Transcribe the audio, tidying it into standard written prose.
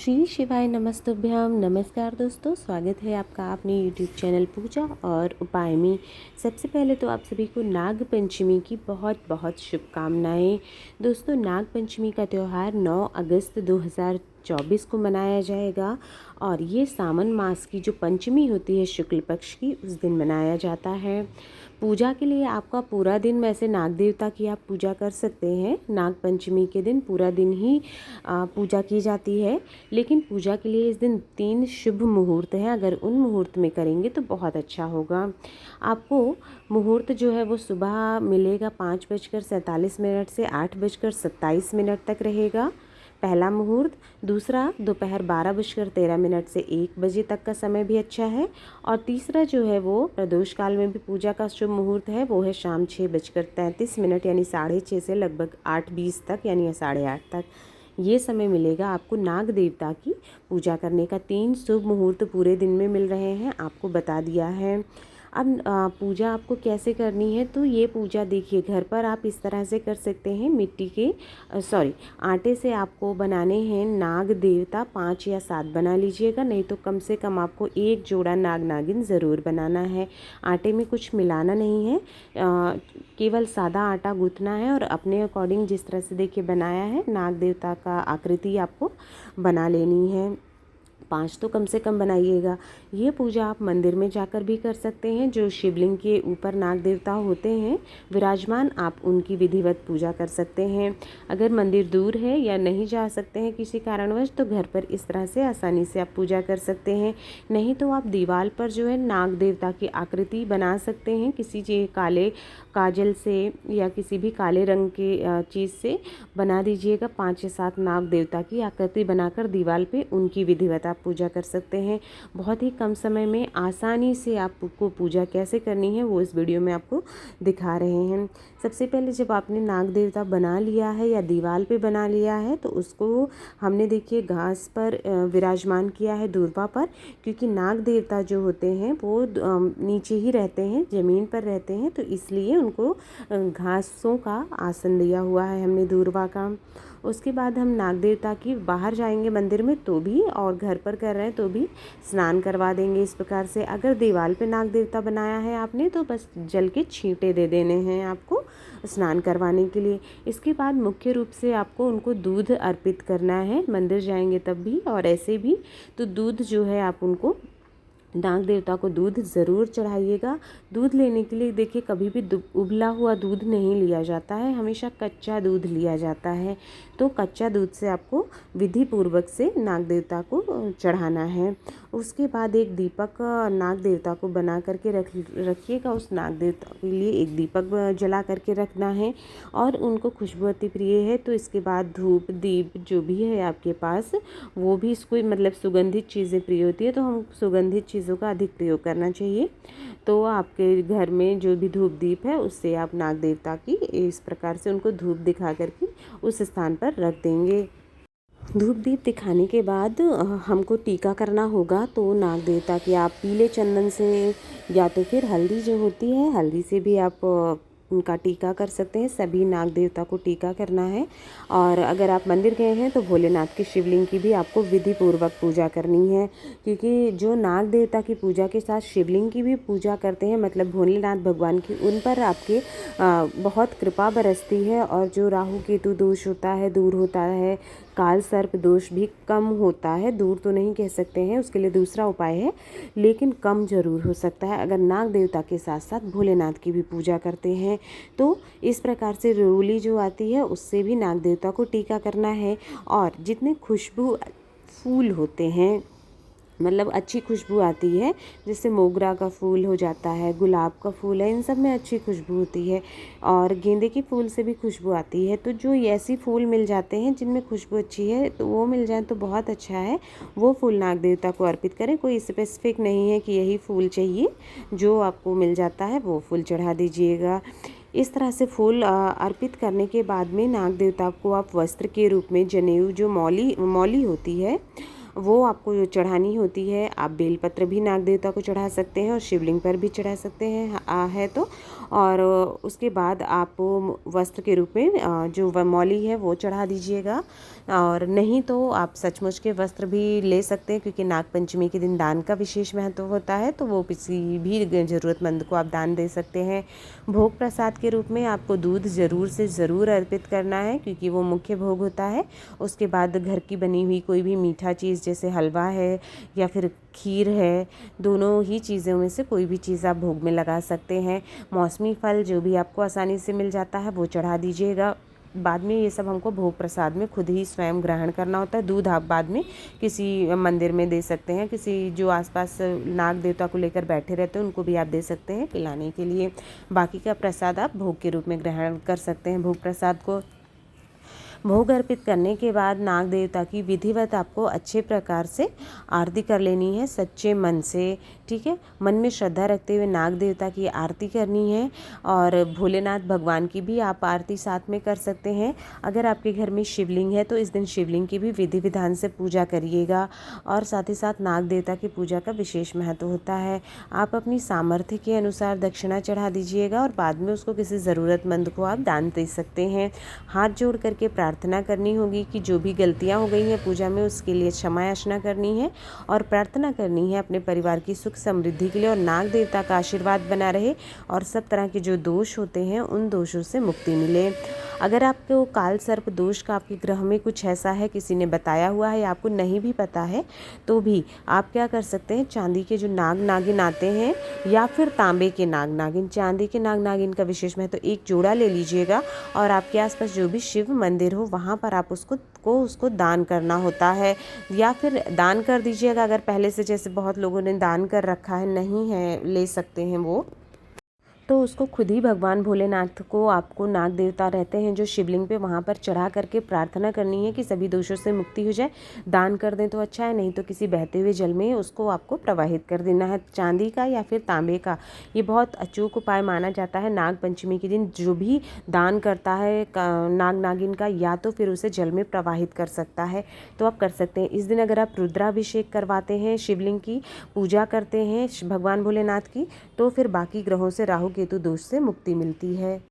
श्री शिवाय नमस्तुभ्यम। नमस्कार दोस्तों, स्वागत है आपका अपने यूट्यूब चैनल पूजा और उपाय में। सबसे पहले तो आप सभी को नाग पंचमी की बहुत बहुत शुभकामनाएं। दोस्तों, नाग पंचमी का त्यौहार 9 अगस्त 2024 को मनाया जाएगा और ये सावन मास की जो पंचमी होती है शुक्ल पक्ष की, उस दिन मनाया जाता है। पूजा के लिए आपका पूरा दिन, वैसे नाग देवता की आप पूजा कर सकते हैं। नाग पंचमी के दिन पूरा दिन ही पूजा की जाती है, लेकिन पूजा के लिए इस दिन 3 शुभ मुहूर्त हैं। अगर उन मुहूर्त में करेंगे तो बहुत अच्छा होगा। आपको मुहूर्त जो है वो सुबह मिलेगा 5:47 से 8:27 तक रहेगा पहला मुहूर्त। दूसरा दोपहर 12:13 से 1 बजे तक का समय भी अच्छा है। और तीसरा जो है वो प्रदोष काल में भी पूजा का शुभ मुहूर्त है, वो है शाम 6:33 यानी 6:30 से लगभग 8:20 तक यानी 8:30 तक। ये समय मिलेगा आपको नाग देवता की पूजा करने का। 3 शुभ मुहूर्त पूरे दिन में मिल रहे हैं, आपको बता दिया है। अब पूजा आपको कैसे करनी है, तो ये पूजा देखिए घर पर आप इस तरह से कर सकते हैं। मिट्टी के आटे से आपको बनाने हैं नाग देवता। 5 या 7 बना लीजिएगा, नहीं तो कम से कम आपको 1 जोड़ा नाग नागिन ज़रूर बनाना है। आटे में कुछ मिलाना नहीं है, केवल सादा आटा गूँथना है और अपने अकॉर्डिंग जिस तरह से देखिए बनाया है नाग देवता का आकृति आपको बना लेनी है। 5 तो कम से कम बनाइएगा। ये पूजा आप मंदिर में जाकर भी कर सकते हैं। जो शिवलिंग के ऊपर नाग देवता होते हैं विराजमान, आप उनकी विधिवत पूजा कर सकते हैं। अगर मंदिर दूर है या नहीं जा सकते हैं किसी कारणवश, तो घर पर इस तरह से आसानी से आप पूजा कर सकते हैं। नहीं तो आप दीवार पर जो है नाग देवता की आकृति बना सकते हैं किसी चीज़ काले काजल से या किसी भी काले रंग के चीज़ से बना दीजिएगा। 5 या 7 नाग देवता की आकृति बनाकर दीवार पे उनकी विधिवत आप पूजा कर सकते हैं। बहुत ही कम समय में आसानी से आपको पूजा कैसे करनी है वो इस वीडियो में आपको दिखा रहे हैं। सबसे पहले जब आपने नाग देवता बना लिया है या दीवार पे बना लिया है, तो उसको हमने देखिए घास पर विराजमान किया है, दूर्वा पर, क्योंकि नाग देवता जो होते हैं वो नीचे ही रहते हैं, ज़मीन पर रहते हैं, तो इसलिए उनको घासों का आसन दिया हुआ है हमने दूर्वा का। उसके बाद हम नाग देवता की बाहर जाएंगे मंदिर में तो भी, और घर पर कर रहे हैं तो भी स्नान करवा देंगे इस प्रकार से। अगर दीवार पे नाग देवता बनाया है आपने, तो बस जल के छींटे दे देने हैं आपको स्नान करवाने के लिए। इसके बाद मुख्य रूप से आपको उनको दूध अर्पित करना है, मंदिर जाएंगे तब भी और ऐसे भी। तो दूध जो है आप उनको नाग देवता को दूध ज़रूर चढ़ाइएगा। दूध लेने के लिए देखिए कभी भी उबला हुआ दूध नहीं लिया जाता है, हमेशा कच्चा दूध लिया जाता है। तो कच्चा दूध से आपको विधि पूर्वक से नाग देवता को चढ़ाना है। उसके बाद एक दीपक नाग देवता को बना करके रखिएगा। उस नाग देवता के लिए एक दीपक जला करके रखना है और उनको खुशबू अति प्रिय है, तो इसके बाद धूप दीप जो भी है आपके पास, वो भी इसको मतलब सुगंधित चीज़ें प्रिय होती है, तो हम सुगंधित चीज़ों का अधिक प्रयोग करना चाहिए। तो आपके घर में जो भी धूप दीप है उससे आप नाग देवता की इस प्रकार से उनको धूप दिखा करके उस स्थान पर रख देंगे। धूप दीप दिखाने के बाद हमको टीका करना होगा। तो नाग देवता की आप पीले चंदन से या तो फिर हल्दी जो होती है, हल्दी से भी आप उनका टीका कर सकते हैं। सभी नाग देवता को टीका करना है। और अगर आप मंदिर गए हैं तो भोलेनाथ की शिवलिंग की भी आपको विधि पूर्वक पूजा करनी है, क्योंकि जो नाग देवता की पूजा के साथ शिवलिंग की भी पूजा करते हैं, मतलब भोलेनाथ भगवान की, उन पर आपके बहुत कृपा बरसती है और जो राहु केतु दोष होता है दूर होता है, काल सर्प दोष भी कम होता है। दूर तो नहीं कह सकते हैं, उसके लिए दूसरा उपाय है, लेकिन कम जरूर हो सकता है अगर नाग देवता के साथ साथ भोलेनाथ की भी पूजा करते हैं। तो इस प्रकार से रोली जो आती है उससे भी नाग देवता को टीका करना है। और जितने खुशबू फूल होते हैं, मतलब अच्छी खुशबू आती है, जैसे मोगरा का फूल हो जाता है, गुलाब का फूल है, इन सब में अच्छी खुशबू होती है, और गेंदे के फूल से भी खुशबू आती है। तो जो ऐसी फूल मिल जाते हैं जिनमें खुशबू अच्छी है, तो वो मिल जाए तो बहुत अच्छा है। वो फूल नाग देवता को अर्पित करें। कोई स्पेसिफिक नहीं है कि यही फूल चाहिए, जो आपको मिल जाता है वो फूल चढ़ा दीजिएगा। इस तरह से फूल अर्पित करने के बाद में नाग देवता को आप वस्त्र के रूप में जनेऊ, जो मौली होती है, वो आपको चढ़ानी होती है। आप बेलपत्र भी नाग देवता को चढ़ा सकते हैं और शिवलिंग पर भी चढ़ा सकते हैं है तो। और उसके बाद आप वस्त्र के रूप में जो मौली है वो चढ़ा दीजिएगा। और नहीं तो आप सचमुच के वस्त्र भी ले सकते हैं, क्योंकि नाग पंचमी के दिन दान का विशेष महत्व होता है, तो वो किसी भी ज़रूरतमंद को आप दान दे सकते हैं। भोग प्रसाद के रूप में आपको दूध ज़रूर से ज़रूर अर्पित करना है, क्योंकि वो मुख्य भोग होता है। उसके बाद घर की बनी हुई कोई भी मीठा चीज़, जैसे हलवा है या फिर खीर है, दोनों ही चीज़ों में से कोई भी चीज़ आप भोग में लगा सकते हैं। मौसमी फल जो भी आपको आसानी से मिल जाता है वो चढ़ा दीजिएगा। बाद में ये सब हमको भोग प्रसाद में खुद ही स्वयं ग्रहण करना होता है। दूध आप बाद में किसी मंदिर में दे सकते हैं, किसी जो आसपास नाग देवता को लेकर बैठे रहते हैं उनको भी आप दे सकते हैं पिलाने के लिए। बाकी का प्रसाद आप भोग के रूप में ग्रहण कर सकते हैं। भोग प्रसाद को भोग अर्पित करने के बाद नाग देवता की विधिवत आपको अच्छे प्रकार से आरती कर लेनी है, सच्चे मन से, ठीक है। मन में श्रद्धा रखते हुए नाग देवता की आरती करनी है। और भोलेनाथ भगवान की भी आप आरती साथ में कर सकते हैं। अगर आपके घर में शिवलिंग है तो इस दिन शिवलिंग की भी विधि विधान से पूजा करिएगा। और साथ ही साथ नाग देवता की पूजा का विशेष महत्व होता है। आप अपनी सामर्थ्य के अनुसार दक्षिणा चढ़ा दीजिएगा और बाद में उसको किसी ज़रूरतमंद को आप दान दे सकते हैं। हाथ जोड़ करके प्रार्थना करनी होगी कि जो भी गलतियां हो गई हैं पूजा में उसके लिए क्षमा याचना करनी है, और प्रार्थना करनी है अपने परिवार की सुख समृद्धि के लिए, और नाग देवता का आशीर्वाद बना रहे और सब तरह के जो दोष होते हैं उन दोषों से मुक्ति मिले। अगर आपको काल सर्प दोष का आपके ग्रह में कुछ ऐसा है, किसी ने बताया हुआ है या आपको नहीं भी पता है, तो भी आप क्या कर सकते हैं, चांदी के जो नाग नागिन आते हैं या फिर तांबे के नाग नागिन, चांदी के नाग नागिन का विशेष महत्व, एक जोड़ा ले लीजिएगा और आपके आसपास जो भी शिव मंदिर हो वहाँ पर आप उसको दान करना होता है, या फिर दान कर दीजिएगा। अगर पहले से जैसे बहुत लोगों ने दान कर रखा है, नहीं है ले सकते हैं वो, तो उसको खुद ही भगवान भोलेनाथ को, आपको नाग देवता रहते हैं जो शिवलिंग पे, वहाँ पर चढ़ा करके प्रार्थना करनी है कि सभी दोषों से मुक्ति हो जाए। दान कर दें तो अच्छा है, नहीं तो किसी बहते हुए जल में उसको आपको प्रवाहित कर देना है, चांदी का या फिर तांबे का। ये बहुत अचूक उपाय माना जाता है। नाग पंचमी के दिन जो भी दान करता है नाग नागिन का, या तो फिर उसे जल में प्रवाहित कर सकता है, तो आप कर सकते हैं। इस दिन अगर आप रुद्राभिषेक करवाते हैं, शिवलिंग की पूजा करते हैं भगवान भोलेनाथ की, तो फिर बाकी ग्रहों से, राहु केतु दोष से मुक्ति मिलती है।